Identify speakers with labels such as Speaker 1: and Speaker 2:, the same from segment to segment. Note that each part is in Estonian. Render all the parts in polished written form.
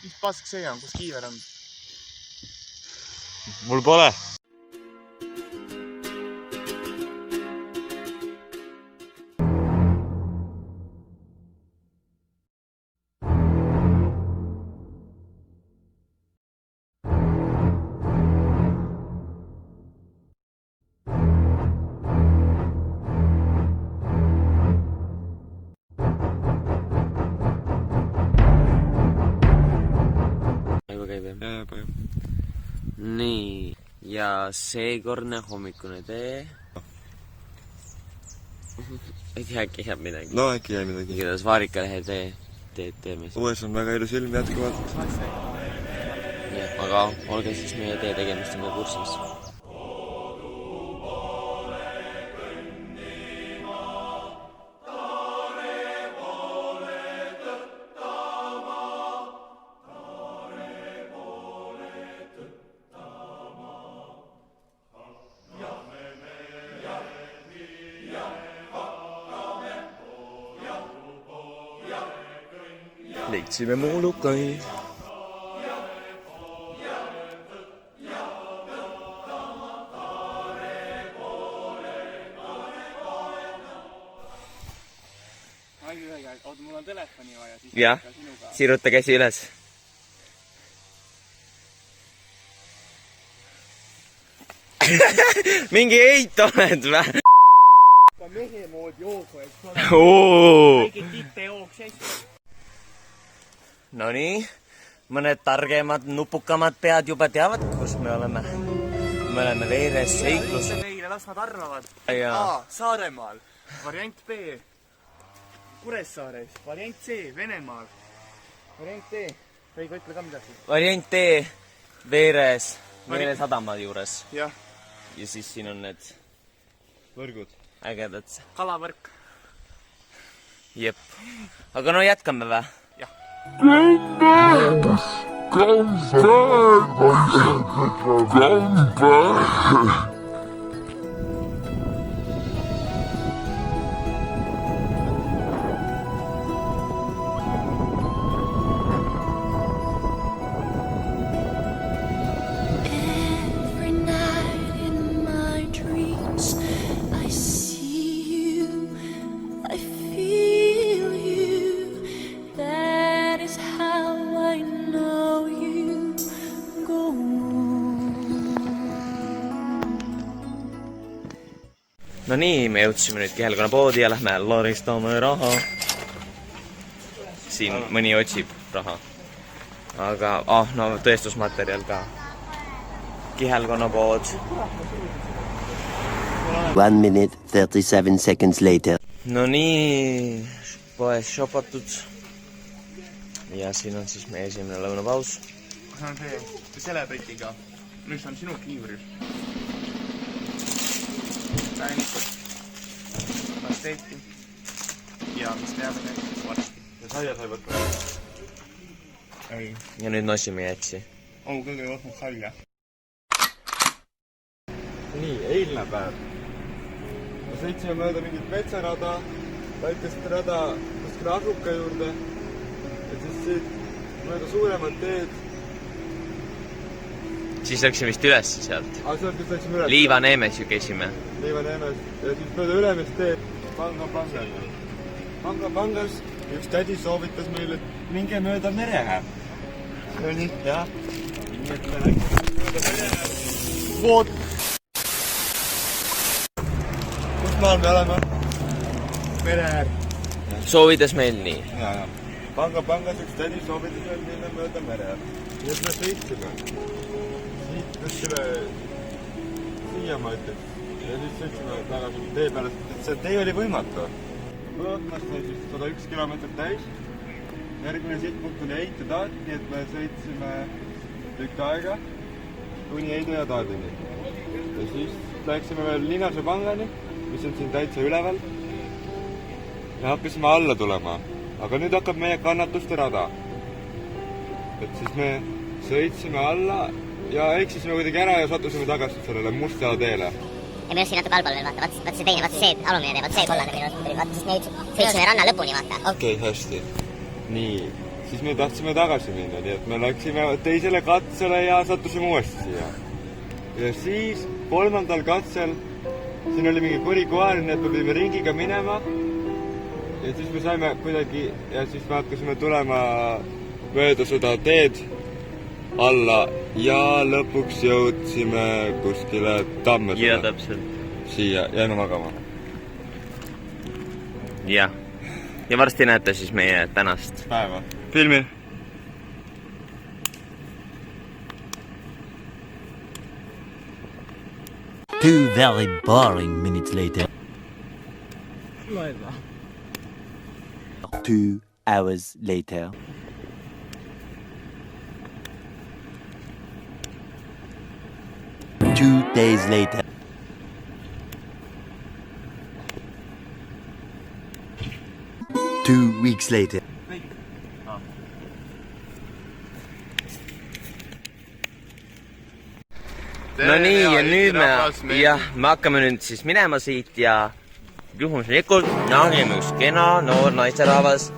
Speaker 1: Mis pask see on, kus kiiver on?
Speaker 2: Mul pole.
Speaker 3: Nii, ja seekordne hommikune tee. Ei tea, äkki jääb midagi.
Speaker 2: No äkki jäi midagi.
Speaker 3: Igatahes Vaarikalehe teed teeme.
Speaker 2: Uues on väga ilus ilm jätkuvalt.
Speaker 3: Aga olge siis meie tee tegemistega kursis.
Speaker 2: Leidsime Moolukai.
Speaker 1: Oota, mul on telefoni vaja siis.
Speaker 3: Jah, siruta käsi üles. Mingi eit oled vä?
Speaker 1: Ka mehe mood joogu, et väike tippe jooks hästi.
Speaker 3: Nonii, mõned targemad, nupukamad pead juba teavad, kus me oleme. Me oleme veeres seiklus.
Speaker 1: Meile, las nad arvavad.
Speaker 3: A.
Speaker 1: Saaremaal. Variant B. Kuressaares. Variant C. Venemaal. Variant D. Veigo, ütle ka midagi.
Speaker 3: Variant D. Veeres. Veere sadama juures.
Speaker 1: Jah.
Speaker 3: Ja siis siin on need
Speaker 2: Võrgud.
Speaker 3: ägedad.
Speaker 1: Kalavõrk.
Speaker 3: Jep. Aga no jätkame vä?
Speaker 1: Jah.
Speaker 4: Come back.
Speaker 3: No nii, me jõudsime nüüd Kihelkonna poodi ja lähme laristame raha. Siin mõni otsib raha. Aga, no tõestusmaterjal ka. Kihelkonna pood.
Speaker 5: 1 minute 37 seconds later.
Speaker 3: No nii, poes shopatud. Ja siin on siis meie esimene lõunapaus.
Speaker 1: See on see selebritiga. Mis on sinu kiivris? Päinikud. Pasteeti. Ja mis teame varsti.
Speaker 2: Ja saia sai võtta.
Speaker 1: Ei.
Speaker 3: Ja nüüd nosime jätsi.
Speaker 1: Kõige ei võtnud saia.
Speaker 2: Nii, eilne päev. Me sõitsime mööda mingit metsarada, väikest rada kuskil asuka juurde. Ja siis siit mööda suuremad teed.
Speaker 3: Siis läksime vist üles sealt.
Speaker 2: Sealt just läksime üles.
Speaker 3: Liivaneemes ju käisime.
Speaker 2: Liivaneemes. Ja siis mööda ülemist teed. Pangas. Üks tädi soovitas meile, et minge mööda merehe. See oli, jah. Nii et me läksime mööda merehe. Voot! Kus maal me oleme? Mereäär.
Speaker 3: Soovides meil nii.
Speaker 2: Ja. Pangas üks tädi soovitas meil minna mööda mereäär. Nii et me sõitsime. Siit kuskile siia ma ütleks. Ja siis sõitsime tagasi tee peale, et see tee oli võimatu. Võõtnast sai siis 101 kilomeetrit täis. Järgmine sihtpunkt oli Eit ja Taat, nii et me sõitsime tükk aega kuni Eidu ja Taadini. Ja siis läksime veel Linnase pangani, mis on siin täitsa üleval. Ja hakkasime alla tulema. Aga nüüd hakkab meie kannatuste rada. Et siis me sõitsime alla ja eksisime kuidagi ära ja sattusime tagasi sellele mustale teele.
Speaker 6: Ja meil on siin natuke allpool veel, vaata see teine, vaata see alumine tee, vaata see kollane minu tuli, vaata siis me sõitsime ranna lõpuni, vaata.
Speaker 2: Okei, hästi. Nii, siis me tahtsime tagasi minna, nii et me läksime teisele katsele ja sattusime uuesti siia. Ja siis 3. katsel, siin oli mingi korikoär, nii et me pidime ringiga minema. Ja siis me saime kuidagi, ja siis me hakkasime tulema mööda seda teed alla ja lõpuks jõudsime kuskile Tammesele.
Speaker 3: Ja täpselt.
Speaker 2: Siia, jäime magama.
Speaker 3: Jah. Ja varsti näete siis meie tänast
Speaker 2: päeva.
Speaker 3: filmi.
Speaker 5: Two very boring minutes later. 2 hours later. Two days later. Two weeks later.
Speaker 3: No nii, ja nüüd me hakkame nüüd siis minema siit ja juhuslikult nägime üks kena noor naisterahvas.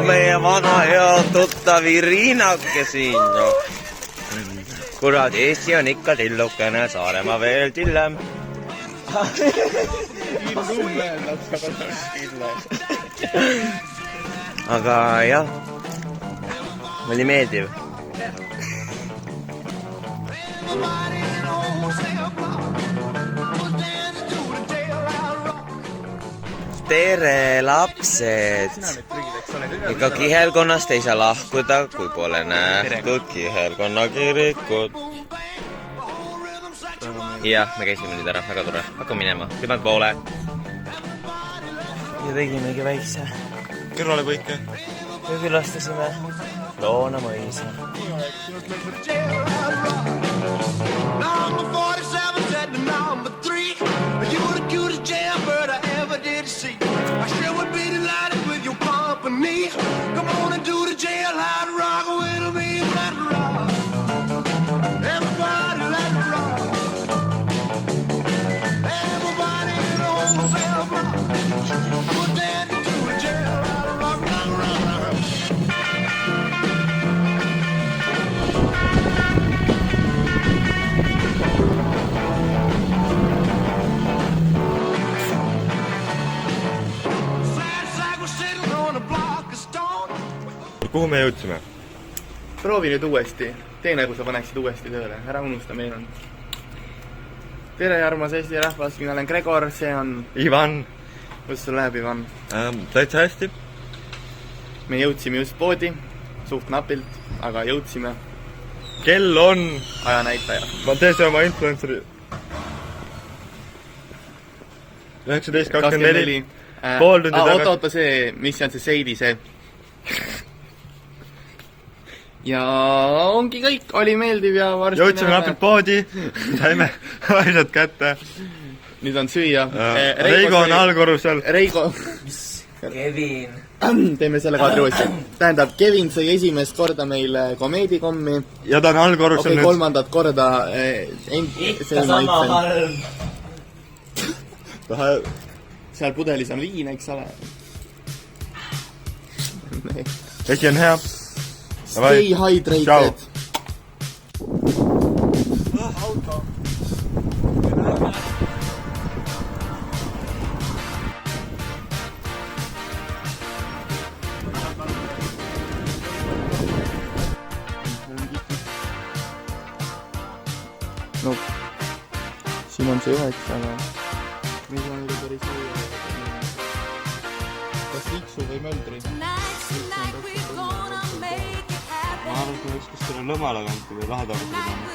Speaker 3: Meie vana hea tuttav Irinake siin. Kurat, Eesti on ikka tillukene, Saaremaa veel tillem. Aga jah, oli meeldiv. Tere lapsed! Ega kihelkonnast ei saa lahkuda, kui pole nähtud kihelkonna kirikut. Jah, me käisime nüüd ära, väga tore. Hakkame minema, 10 poole. Ja tegimegi väikse
Speaker 2: kõrvalepõike.
Speaker 3: ja külastasime Loona mõisa.
Speaker 2: Kuhu me jõudsime?
Speaker 1: Proovi nüüd uuesti. Tee nagu sa paneksid uuesti tööle. Ära unusta, meil on. Tere, armas Eesti rahvas. Mina olen Gregor. See on
Speaker 2: Ivan.
Speaker 1: Kus sul läheb, Ivan?
Speaker 2: Täitsa hästi.
Speaker 1: Me jõudsime just poodi. Suht napilt, aga jõudsime.
Speaker 2: Kell on...
Speaker 1: Aja näitaja.
Speaker 2: Ma teen see oma influenceri. 19.24. Pool tundi taga.
Speaker 1: Oota see, mis on see seidi see. Ja ongi kõik, oli meeldiv ja varsti
Speaker 2: jõudsime napilt poodi, saime asjad kätte.
Speaker 1: Nüüd on süüa.
Speaker 2: Reigo on allkorrusel.
Speaker 1: Reigo.
Speaker 3: Kevin.
Speaker 1: Teeme selle kaadri uuesti. Tähendab, Kevin sai esimest korda meil komeedikommi.
Speaker 2: Ja ta on allkorrusel nüüd.
Speaker 1: Kolmandat korda.
Speaker 3: Ikka sama halb.
Speaker 1: Seal pudelis on viin, eks ole.
Speaker 2: Esi on hea.
Speaker 1: Stay hydrated. Auto. No, siin on see 9, aga mis on nüüd päris õige. Kas Iksu või Möldri?
Speaker 2: Ma arvan, et me võiks kus selle lõmala kanti või lahe tagasi panna.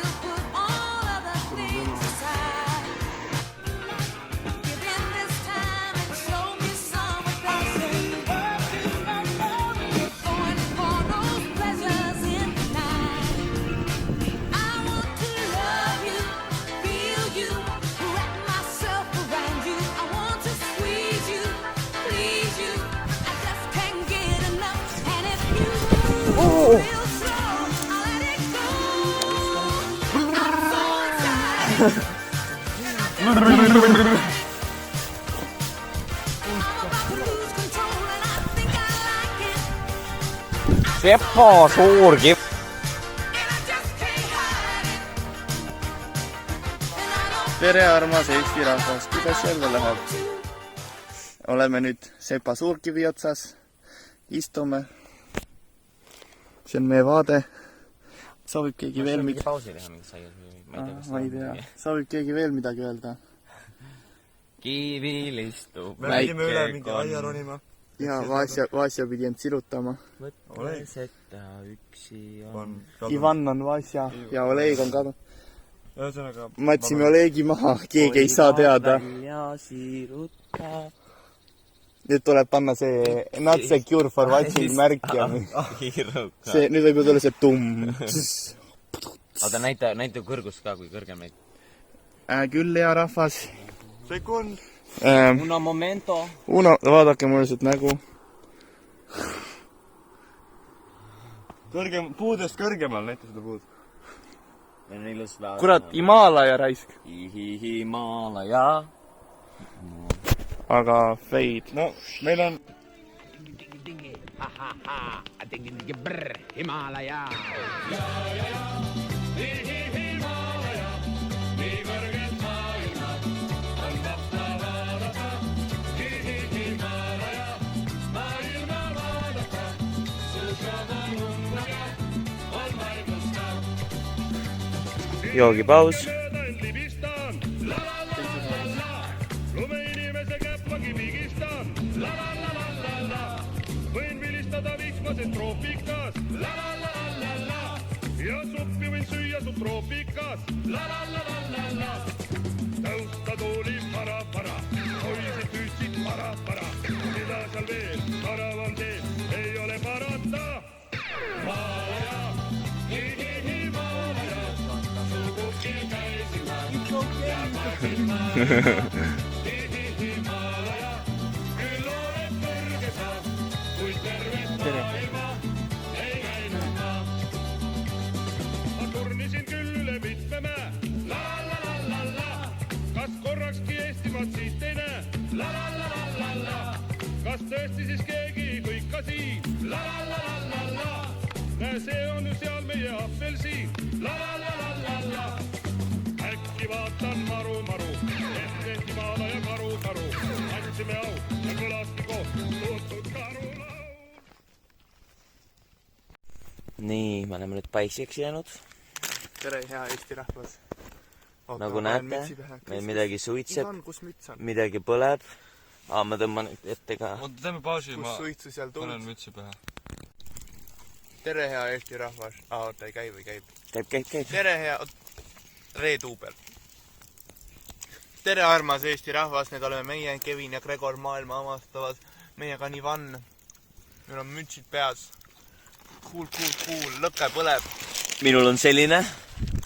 Speaker 3: Sepa Suurkivi.
Speaker 1: tere, armas Eesti rahvas, kuidas jälle läheb? Oleme nüüd Sepa Suurkivi otsas, istume. See on meie vaade. Soovib keegi veel midagi?
Speaker 3: Pausi teha, mingi sai.
Speaker 1: Ma ei tea. Soovib keegi veel midagi öelda?
Speaker 3: Kivil istub
Speaker 2: me pidime üle mingi aia ronima.
Speaker 1: Ja Vasja pidi end sirutama.
Speaker 3: Võtmeseta üksi on.
Speaker 1: Ivan on Vasja ja Oleg on kadunud.
Speaker 2: Ühesõnaga...
Speaker 1: Matsime Olegi maha, keegi ei saa teada. Nüüd tuleb panna see not secure for watching märk ja see, nüüd võib ju tulla see tumm.
Speaker 3: Aga näita kõrgust ka, kui kõrgem neid.
Speaker 1: Küll hea rahvas.
Speaker 2: Sekund.
Speaker 3: Una momento.
Speaker 1: Vaadake mulle seda nägu.
Speaker 2: Puudest kõrgemal näita seda puud.
Speaker 1: Kurat, Himalaja raisk.
Speaker 3: Himalaja.
Speaker 1: Aga feid.
Speaker 2: No, meil on...
Speaker 7: Himalaja.
Speaker 3: Joogipaus.
Speaker 7: Võin vilistada vihmases troopikas. Ja suppi võin süüa su troopikas. Tõusta tooli para. Hoisid tüütsid para. Mida seal veel? Paravam tee. Ei ole parata. Himalaja. Himalaja. Sugugi käisin ma. Ja mõtsin ma. Himalaja. Küll oled kõrge sa. Kuid tervet maailma ei käinud ma. Ma turnisin küll üle mitme mäe. Kas korrakski Eestimaad siit ei näe? Kas tõesti siis keegi kõika siin? Näe, see on ju seal meie apelsiin. Äkki vaatan maru. Ehk Himalaja karu. Andsime au ja kõlaski koos. Tuutud karulau.
Speaker 3: Nii, me oleme nüüd paiksiks jäänud.
Speaker 1: Tere, hea Eesti rahvas.
Speaker 3: Nagu näete, meil midagi suitseb,
Speaker 1: Ivan, kus müts on?
Speaker 3: midagi põleb. Ma tõmban ette ka.
Speaker 2: Oota, teeme pausi,
Speaker 1: Kus
Speaker 2: ma
Speaker 1: suitsu seal
Speaker 2: panen
Speaker 1: tuud?
Speaker 2: mütsi pähe.
Speaker 1: Tere, hea Eesti rahvas. Oota, ei käi või käib?
Speaker 3: Käib.
Speaker 1: Tere, hea... Reetuubel. Tere, armas Eesti rahvas. Need oleme meie, Kevin ja Gregor maailma omastavad. Meiega on Ivan. Meil on mütsid peas. Cool. Lõkke põleb.
Speaker 3: Minul on selline.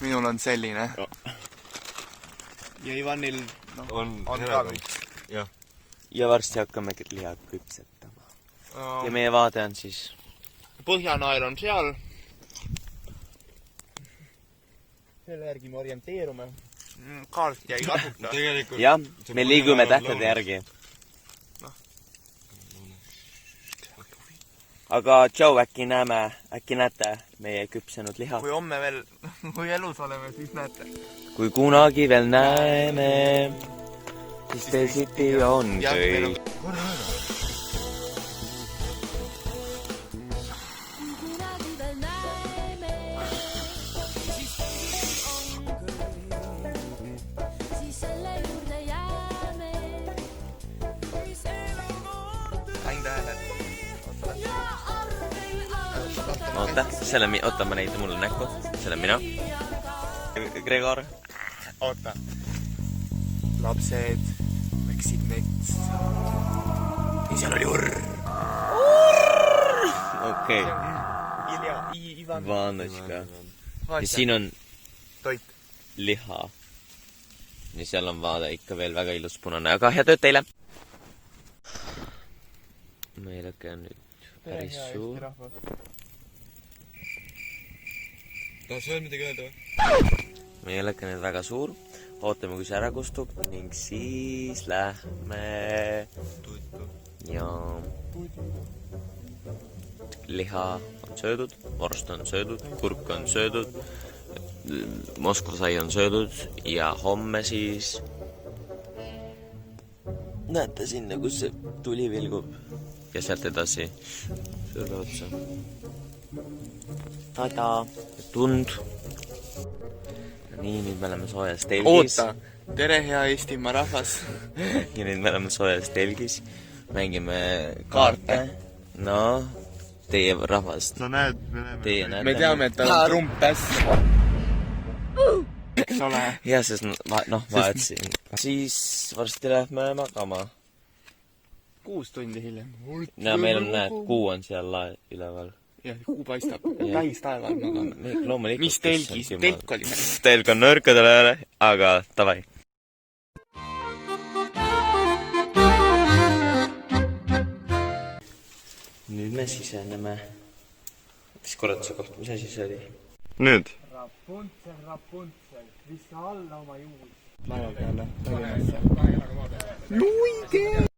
Speaker 1: Minul on selline. Ja Ivanil on ka müts.
Speaker 3: Ja varsti hakkame liha küpsetama. Ja meie vaade on siis...
Speaker 1: Põhjanael on seal. Selle järgi me orienteerume. Kaart jäi kasuta.
Speaker 3: Jah, me liigume tähtede järgi. Aga tšau, äkki näete meie küpsenud liha.
Speaker 1: Kui homme veel, kui elus oleme, siis näete.
Speaker 3: Kui kunagi veel näeme, siis teisiti on kõik.
Speaker 1: Sain tähele.
Speaker 3: Oota, ma näitan mulle näkku. See olen mina. Gregor.
Speaker 1: Oota. Lapsed läksid metsa. Ja seal oli urr.
Speaker 3: Okei.
Speaker 1: Ivan.
Speaker 3: Vanočka. Ja siin on
Speaker 1: toit.
Speaker 3: Liha. Ja seal on vaade ikka veel väga ilus punane. Aga hea tööd teile. Meileke on nüüd päris suur.
Speaker 2: Tahaks veel midagi öelda või?
Speaker 3: Meileke on nüüd väga suur. Ootame, kui see ära kustub ning siis lähme ja liha on söödud, vorst on söödud, kurk on söödud, Moskva sai on söödud ja homme siis näete sinna, kus see tuli vilgub ja sealt edasi sööle otsa. Tada! Tund! Nii, nüüd me oleme soojas telgis.
Speaker 1: Oota! Tere, hea Eestimaa rahvas!
Speaker 3: Ja nüüd me oleme soojas telgis. Mängime kaarte. No, teie rahvas.
Speaker 2: Sa näed,
Speaker 3: Teie näete.
Speaker 1: Me teame, et tal on trumpäss. Eks ole?
Speaker 3: Ja, sest vaatasin. Siis varsti lähme magama.
Speaker 1: 6 tundi hiljem.
Speaker 3: Ja meil on, näed, kuu on seal üleval.
Speaker 1: Ja kuu paistab. Täis taeval magame.
Speaker 3: Loomulikult.
Speaker 1: Mis telgis? Telk oli meil.
Speaker 3: Telk on nõrkadele, aga tavai. Nüüd me siseneme. Mis korratuse koht, mis asi see oli?
Speaker 2: Nüüd.
Speaker 8: Rapuntsel, vista alla oma juul.
Speaker 1: Laeva peale Tallinnasse. Luige!